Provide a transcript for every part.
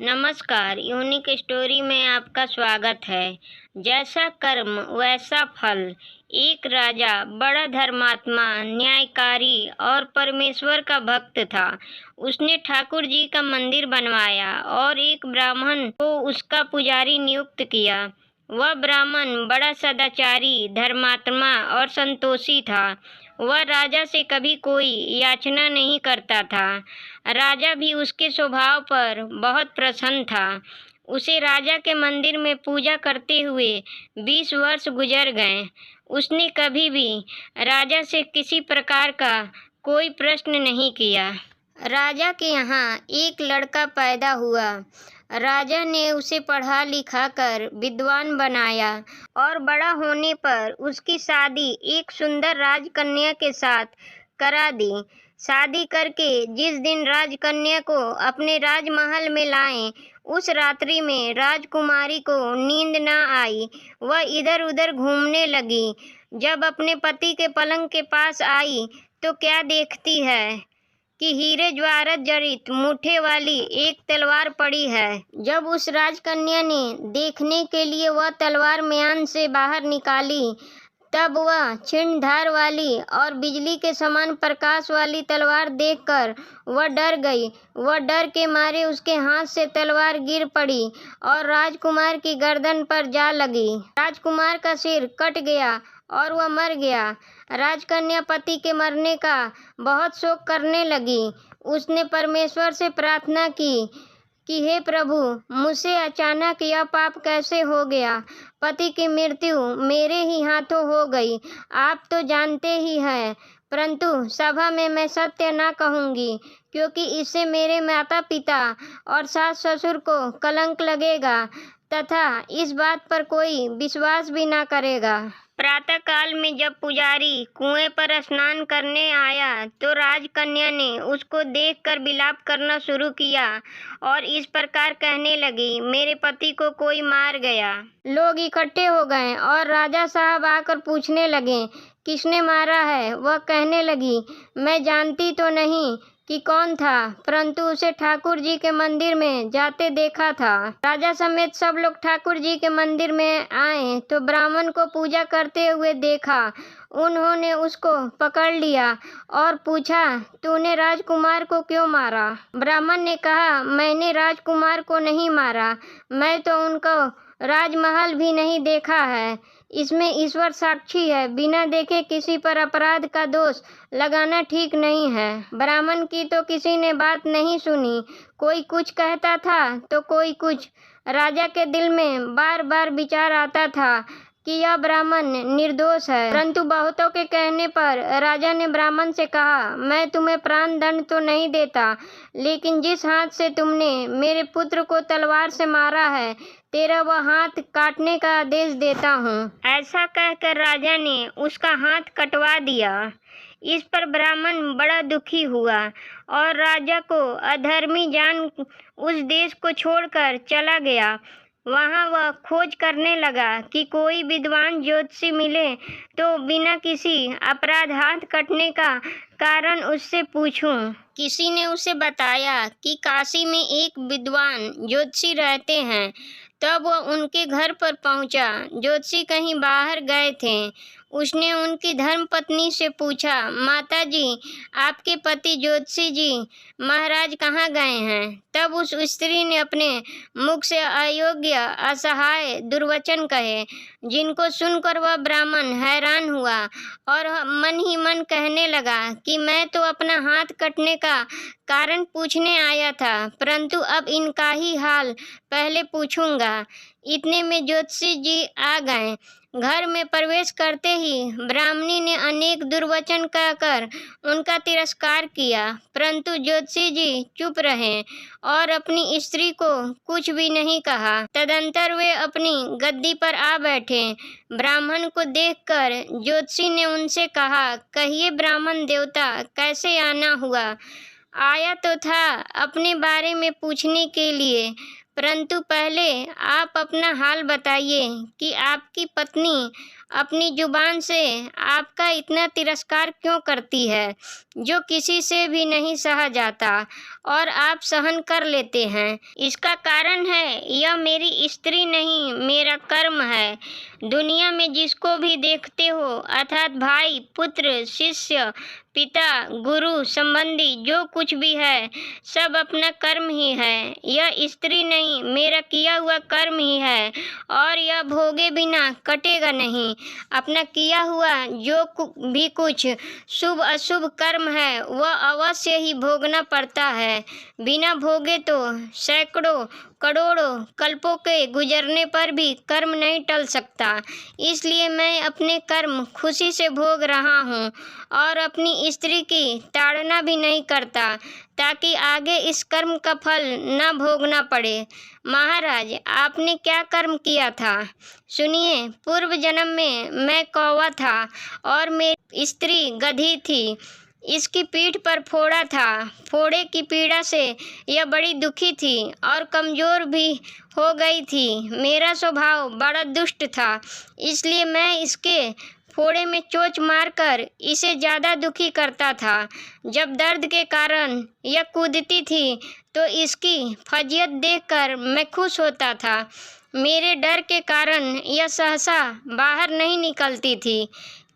नमस्कार, unique story में आपका स्वागत है। जैसा कर्म वैसा फल। एक राजा बड़ा धर्मात्मा, न्यायकारी और परमेश्वर का भक्त था। उसने ठाकुर जी का मंदिर बनवाया और एक ब्राह्मण को उसका पुजारी नियुक्त किया। वह ब्राह्मण बड़ा सदाचारी, धर्मात्मा और संतोषी था। वह राजा से कभी कोई याचना नहीं करता था। राजा भी उसके स्वभाव पर बहुत प्रसन्न था। उसे राजा के मंदिर में पूजा करते हुए 20 वर्ष गुजर गए। उसने कभी भी राजा से किसी प्रकार का कोई प्रश्न नहीं किया। राजा के यहाँ एक लड़का पैदा हुआ। राजा ने उसे पढ़ा लिखा कर विद्वान बनाया और बड़ा होने पर उसकी शादी एक सुंदर राजकन्या के साथ करा दी। शादी करके जिस दिन राजकन्या को अपने राजमहल में लाए, उस रात्रि में राजकुमारी को नींद न आई। वह इधर उधर घूमने लगी। जब अपने पति के पलंग के पास आई तो क्या देखती है कि हीरे जवाहरात जड़ित मुठे वाली एक तलवार पड़ी है। जब उस राजकन्या ने देखने के लिए वह तलवार म्यान से बाहर निकाली, तब वह क्षीण धार वाली और बिजली के समान प्रकाश वाली तलवार देखकर वह डर गई। वह डर के मारे उसके हाथ से तलवार गिर पड़ी और राजकुमार की गर्दन पर जा लगी। राजकुमार का सिर कट गया और वह मर गया। राजकन्या पति के मरने का बहुत शोक करने लगी। उसने परमेश्वर से प्रार्थना की कि हे प्रभु, मुझसे अचानक यह पाप कैसे हो गया। पति की मृत्यु मेरे ही हाथों हो गई। आप तो जानते ही हैं, परंतु सभा में मैं सत्य न कहूँगी, क्योंकि इससे मेरे माता पिता और सास ससुर को कलंक लगेगा तथा इस बात पर कोई विश्वास भी न करेगा। प्रातः काल में जब पुजारी कुएं पर स्नान करने आया तो राजकन्या ने उसको देखकर विलाप करना शुरू किया और इस प्रकार कहने लगी, मेरे पति को कोई मार गया। लोग इकट्ठे हो गए और राजा साहब आकर पूछने लगे, किसने मारा है। वह कहने लगी, मैं जानती तो नहीं कि कौन था, परंतु उसे ठाकुर जी के मंदिर में जाते देखा था। राजा समेत सब लोग ठाकुर जी के मंदिर में आए तो ब्राह्मण को पूजा करते हुए देखा। उन्होंने उसको पकड़ लिया और पूछा, तूने राजकुमार को क्यों मारा। ब्राह्मण ने कहा, मैंने राजकुमार को नहीं मारा, मैं तो उनको राजमहल भी नहीं देखा है। इसमें ईश्वर साक्षी है, बिना देखे किसी पर अपराध का दोष लगाना ठीक नहीं है। ब्राह्मण की तो किसी ने बात नहीं सुनी। कोई कुछ कहता था तो कोई कुछ। राजा के दिल में बार बार विचार आता था कि यह ब्राह्मण निर्दोष है, परंतु बहुतों के कहने पर राजा ने ब्राह्मण से कहा, मैं तुम्हें प्राण दंड तो नहीं देता, लेकिन जिस हाथ से तुमने मेरे पुत्र को तलवार से मारा है, तेरा वह हाथ काटने का आदेश देता हूँ। ऐसा कहकर राजा ने उसका हाथ कटवा दिया। इस पर ब्राह्मण बड़ा दुखी हुआ और राजा को अधर्मी जान उस देश को छोड़कर चला गया। वहाँ वह खोज करने लगा कि कोई विद्वान ज्योतिषी मिले तो बिना किसी अपराध हाथ कटने का कारण उससे पूछूं। किसी ने उसे बताया कि काशी में एक विद्वान ज्योतिषी रहते हैं। तब वह उनके घर पर पहुंचा। ज्योतिषी कहीं बाहर गए थे। उसने उनकी धर्मपत्नी से पूछा, माता जी, आपके पति ज्योतिषी जी महाराज कहाँ गए हैं। तब उस स्त्री ने अपने मुख से अयोग्य, असहाय दुर्वचन कहे, जिनको सुनकर वह ब्राह्मण हैरान हुआ और मन ही मन कहने लगा कि मैं तो अपना हाथ कटने का कारण पूछने आया था, परंतु अब इनका ही हाल पहले पूछूंगा। इतने में ज्योतिषी जी आ गए। घर में प्रवेश करते ही ब्राह्मणी ने अनेक दुर्वचन कहकर उनका तिरस्कार किया, परंतु ज्योतिषी जी चुप रहे और अपनी स्त्री को कुछ भी नहीं कहा। तदंतर वे अपनी गद्दी पर आ बैठे। ब्राह्मण को देखकर ज्योतिषी ने उनसे कहा, कहिए ब्राह्मण देवता, कैसे आना हुआ। आया तो था अपने बारे में पूछने के लिए, परंतु पहले आप अपना हाल बताइए कि आपकी पत्नी अपनी जुबान से आपका इतना तिरस्कार क्यों करती है, जो किसी से भी नहीं सहा जाता और आप सहन कर लेते हैं। इसका कारण है यह मेरी स्त्री नहीं, मेरा कर्म है। दुनिया में जिसको भी देखते हो, अर्थात भाई, पुत्र, शिष्य, पिता, गुरु, संबंधी, जो कुछ भी है, सब अपना कर्म ही है। यह स्त्री नहीं, मेरा किया हुआ कर्म ही है और यह भोगे बिना कटेगा नहीं। अपना किया हुआ जो भी कुछ शुभ अशुभ कर्म है वह अवश्य ही भोगना पड़ता है। बिना भोगे तो सैकड़ों करोड़ों कल्पों के गुजरने पर भी कर्म नहीं टल सकता। इसलिए मैं अपने कर्म खुशी से भोग रहा हूँ और अपनी स्त्री की ताड़ना भी नहीं करता, ताकि आगे इस कर्म का फल न भोगना पड़े। महाराज, आपने क्या कर्म किया था? सुनिए, पूर्व जन्म में मैं कौवा था और मेरी स्त्री गधी थी। इसकी पीठ पर फोड़ा था। फोड़े की पीड़ा से यह बड़ी दुखी थी और कमज़ोर भी हो गई थी। मेरा स्वभाव बड़ा दुष्ट था, इसलिए मैं इसके फोड़े में चोंच मारकर इसे ज़्यादा दुखी करता था। जब दर्द के कारण यह कूदती थी तो इसकी फजियत देखकर मैं खुश होता था। मेरे डर के कारण यह सहसा बाहर नहीं निकलती थी,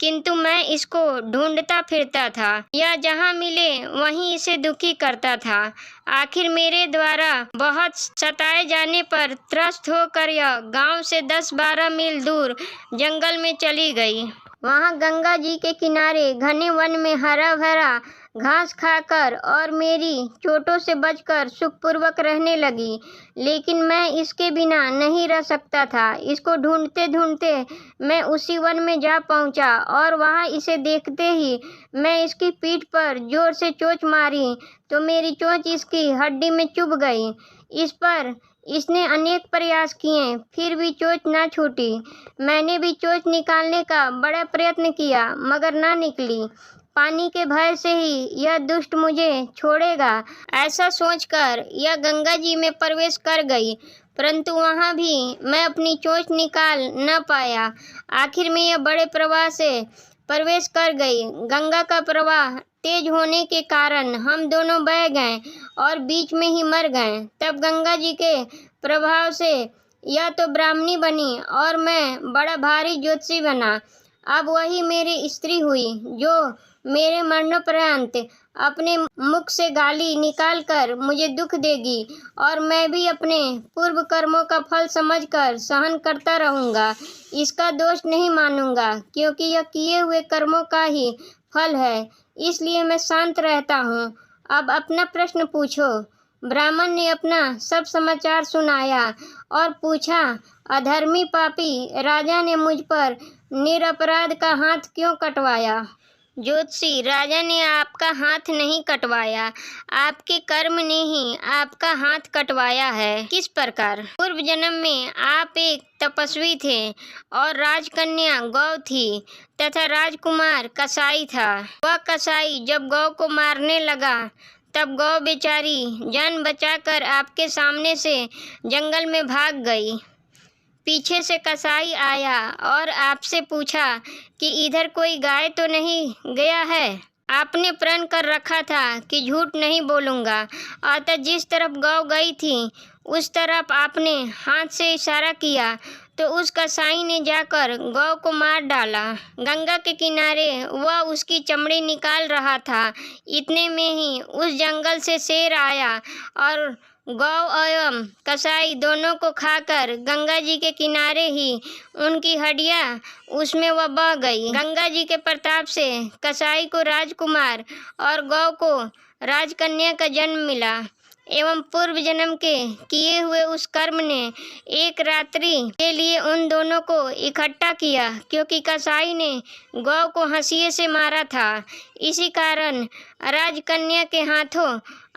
किंतु मैं इसको ढूंढता फिरता था। यह जहाँ मिले वहीं इसे दुखी करता था। आखिर मेरे द्वारा बहुत सताए जाने पर त्रस्त होकर यह गांव से 10-12 मील दूर जंगल में चली गई। वहाँ गंगा जी के किनारे घने वन में हरा भरा घास खाकर और मेरी चोटों से बचकर सुखपूर्वक रहने लगी। लेकिन मैं इसके बिना नहीं रह सकता था। इसको ढूंढते ढूंढते मैं उसी वन में जा पहुंचा और वहां इसे देखते ही मैं इसकी पीठ पर जोर से चोंच मारी तो मेरी चोंच इसकी हड्डी में चुभ गई। इस पर इसने अनेक प्रयास किए, फिर भी चोंच ना छूटी। मैंने भी चोंच निकालने का बड़ा प्रयत्न किया, मगर ना निकली। पानी के भय से ही यह दुष्ट मुझे छोड़ेगा, ऐसा सोचकर यह गंगा जी में प्रवेश कर गई, परंतु वहाँ भी मैं अपनी चोंच निकाल न पाया। आखिर में यह बड़े प्रवाह से प्रवेश कर गई। गंगा का प्रवाह तेज होने के कारण हम दोनों बह गए और बीच में ही मर गए। तब गंगा जी के प्रभाव से यह तो ब्राह्मणी बनी और मैं बड़ा भारी ज्योतिषी बना। अब वही मेरी स्त्री हुई, जो मेरे मरणोपरांत अपने मुख से गाली निकालकर मुझे दुख देगी और मैं भी अपने पूर्व कर्मों का फल समझकर सहन करता रहूँगा। इसका दोष नहीं मानूंगा, क्योंकि यह किए हुए कर्मों का ही फल है। इसलिए मैं शांत रहता हूँ। अब अपना प्रश्न पूछो। ब्राह्मण ने अपना सब समाचार सुनाया और पूछा, अधर्मी पापी राजा ने मुझ पर निरपराध का हाथ क्यों कटवाया? ज्योतिषी, राजा ने आपका हाथ नहीं कटवाया, आपके कर्म ने ही आपका हाथ कटवाया है। किस प्रकार? पूर्व जन्म में आप एक तपस्वी थे और राजकन्या गौ थी तथा राजकुमार कसाई था। वह कसाई जब गौ को मारने लगा तब गौ बेचारी जान बचाकर आपके सामने से जंगल में भाग गई। पीछे से कसाई आया और आपसे पूछा कि इधर कोई गाय तो नहीं गया है? आपने प्रण कर रखा था कि झूठ नहीं बोलूँगा, अतः जिस तरफ गौ गई थी उस तरफ आपने हाथ से इशारा किया तो उस कसाई ने जाकर गौ को मार डाला। गंगा के किनारे वह उसकी चमड़ी निकाल रहा था। इतने में ही उस जंगल से शेर आया और गौ एवं कसाई दोनों को खाकर गंगा जी के किनारे ही उनकी हड्डियां उसमें वह बह गई। गंगा जी के प्रताप से कसाई को राजकुमार और गौ को राजकन्या का जन्म मिला एवं पूर्व जन्म के किए हुए उस कर्म ने एक रात्रि के लिए उन दोनों को इकट्ठा किया, क्योंकि कसाई ने गौ को हंसिए से मारा था। इसी कारण राजकन्या के हाथों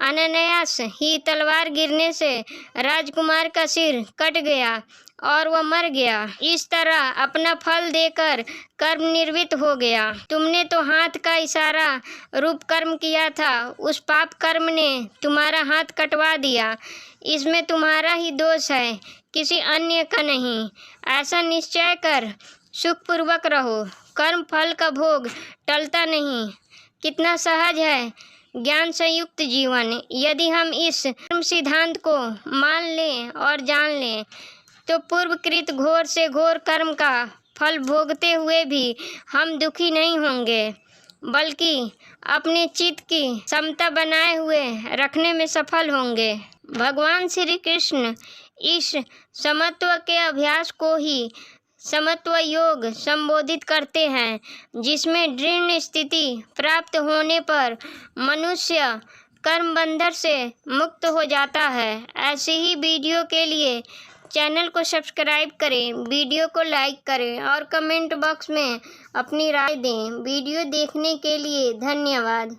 अनायास ही तलवार गिरने से राजकुमार का सिर कट गया और वह मर गया। इस तरह अपना फल देकर कर्म निर्वृत्त हो गया। तुमने तो हाथ का इशारा रूप कर्म किया था, उस पाप कर्म ने तुम्हारा हाथ कटवा दिया। इसमें तुम्हारा ही दोष है, किसी अन्य का नहीं। ऐसा निश्चय कर सुखपूर्वक रहो। कर्म फल का भोग टलता नहीं। कितना सहज है ज्ञान संयुक्त जीवन। यदि हम इस कर्म सिद्धांत को मान लें और जान लें तो पूर्वकृत घोर से घोर कर्म का फल भोगते हुए भी हम दुखी नहीं होंगे, बल्कि अपने चित्त की समता बनाए हुए रखने में सफल होंगे। भगवान श्री कृष्ण इस समत्व के अभ्यास को ही समत्व योग संबोधित करते हैं, जिसमें दृढ़ स्थिति प्राप्त होने पर मनुष्य कर्म बंधन से मुक्त हो जाता है। ऐसे ही वीडियो के लिए चैनल को सब्सक्राइब करें, वीडियो को लाइक करें और कमेंट बॉक्स में अपनी राय दें। वीडियो देखने के लिए धन्यवाद।